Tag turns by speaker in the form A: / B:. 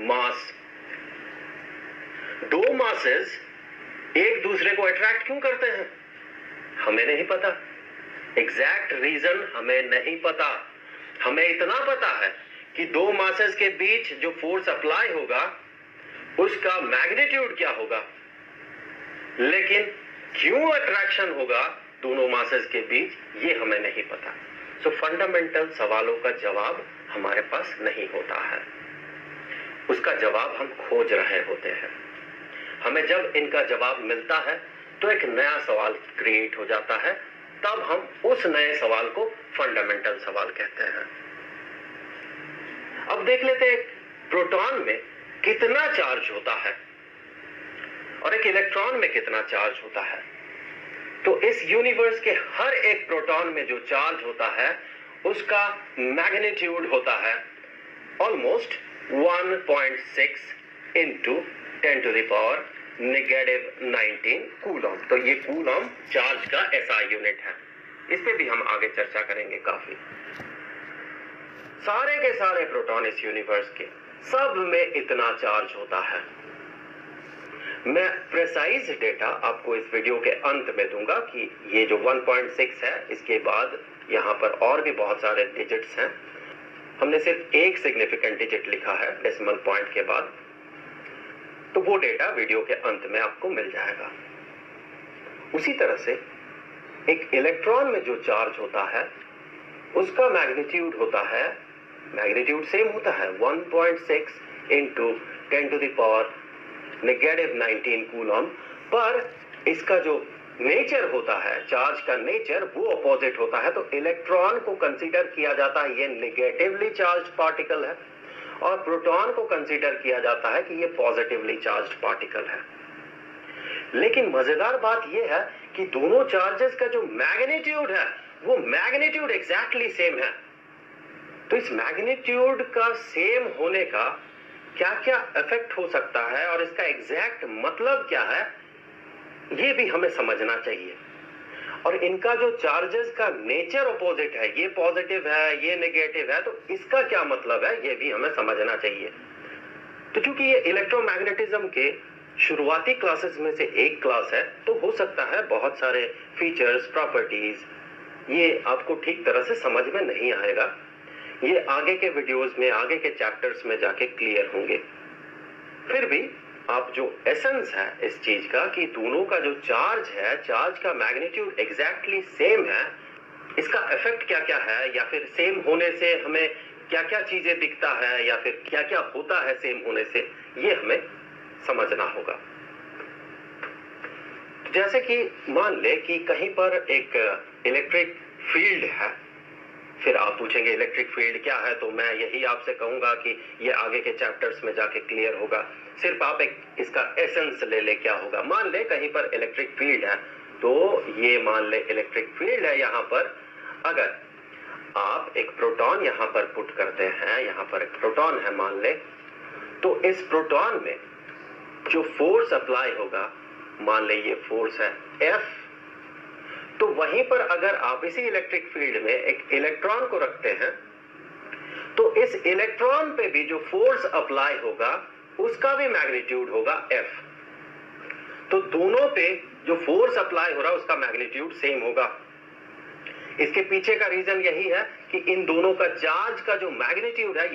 A: मास। दो मासेस एक दूसरे को अट्रैक्ट क्यों करते हैं हमें नहीं पता, एग्जैक्ट रीजन हमें नहीं पता। हमें इतना पता है कि दो मासेस के बीच जो फोर्स अप्लाई होगा उसका मैग्नीट्यूड क्या होगा, लेकिन क्यों अट्रैक्शन होगा दोनों मासेस के बीच ये हमें नहीं पता। सो फंडामेंटल सवालों का जवाब हमारे पास नहीं होता है, उसका जवाब हम खोज रहे होते हैं। हमें जब इनका जवाब मिलता है तो एक नया सवाल क्रिएट हो जाता है, तब हम उस नए सवाल को फंडामेंटल सवाल कहते हैं। अब देख लेते हैं प्रोटॉन में कितना चार्ज होता है और एक इलेक्ट्रॉन में कितना चार्ज होता है। तो इस यूनिवर्स के हर एक प्रोटॉन में जो चार्ज होता है उसका मैग्नीट्यूड होता है almost 1.6 into 10 to the power -19 coulomb. तो ये कूलम चार्ज का SI यूनिट है, इस पे भी हम आगे चर्चा करेंगे काफी। सारे के सारे प्रोटॉन इस यूनिवर्स के सब में इतना चार्ज होता है। मैं प्रेसाइज डेटा आपको इस वीडियो के अंत में दूंगा कि ये जो 1.6 है इसके बाद यहां पर और भी बहुत सारे डिजिट्स हैं। हमने सिर्फ एक सिग्निफिकेंट डिजिट लिखा है डेसिमल पॉइंट के बाद, तो वो डेटा वीडियो के अंत में आपको मिल जाएगा। उसी तरह से एक इलेक्ट्रॉन में जो चार्ज होता है उसका मैग्नीट्यूड होता है, मैग्नीट्यूड सेम होता है 1.6 into 10 to the power -19 coulomb, पर इसका जो नेचर होता है, चार्ज का नेचर, वो अपोजिट होता है। तो इलेक्ट्रॉन को कंसीडर किया जाता है ये नेगेटिवली चार्ज पार्टिकल है और प्रोटॉन को कंसीडर किया जाता है कि ये पॉजिटिवली चार्ज पार्टिकल है। लेकिन मजेदार बात यह है कि दोनों चार्जेस का जो मैग्नीट्यूड है वो मैग्नीट्यूड एग्जैक्टली सेम है। तो इस मैग्नीट्यूड का सेम होने का क्या क्या इफेक्ट हो सकता है और इसका एग्जैक्ट मतलब क्या है ये भी हमें समझना चाहिए। और इनका जो चार्जेस का नेचर अपोजिट है, ये पॉजिटिव है ये नेगेटिव है, तो इसका क्या मतलब है ये भी हमें समझना चाहिए। तो चूंकि ये इलेक्ट्रोमैग्नेटिज्म के शुरुआती क्लासेस में से एक क्लास है, तो हो सकता है बहुत सारे फीचर्स, प्रॉपर्टीज ये आपको ठीक तरह से समझ में नहीं आएगा। ये आगे के वीडियोस में, आगे के चैप्टर्स में जाके क्लियर होंगे। फिर भी आप जो एसेंस है इस चीज का कि दोनों का जो चार्ज है, चार्ज का मैग्नीट्यूड एग्जैक्टली सेम है, इसका इफेक्ट क्या क्या है, या फिर सेम होने से हमें क्या क्या चीजें दिखता है, या फिर क्या क्या होता है सेम होने से, ये हमें समझना होगा। जैसे कि मान ले कि कहीं पर एक इलेक्ट्रिक फील्ड है, फिर आप पूछेंगे इलेक्ट्रिक फील्ड क्या है, तो मैं यही आपसे कहूंगा कि ये आगे के चैप्टर्स में जाके क्लियर होगा। सिर्फ आप एक इसका एसेंस ले ले क्या होगा। मान ले कहीं पर इलेक्ट्रिक फील्ड है, तो ये मान ले इलेक्ट्रिक फील्ड है। यहाँ पर अगर आप एक प्रोटॉन यहाँ पर पुट करते हैं, यहाँ पर एक प्रोटॉन है मान ले, तो इस प्रोटॉन में जो फोर्स अप्लाई होगा, मान ले ये फोर्स है F, तो वहीं पर अगर आप इसी इलेक्ट्रिक फील्ड में एक इलेक्ट्रॉन को रखते हैं, तो इस इलेक्ट्रॉन पे भी जो फोर्स अप्लाई होगा उसका भी मैग्नीट्यूड होगा F। तो दोनों पे जो फोर्स अप्लाई हो रहा है उसका मैग्नीट्यूड सेम होगा। इसके पीछे का रीजन यही है कि इन दोनों का चार्ज का जो मैग्नीट्यूड है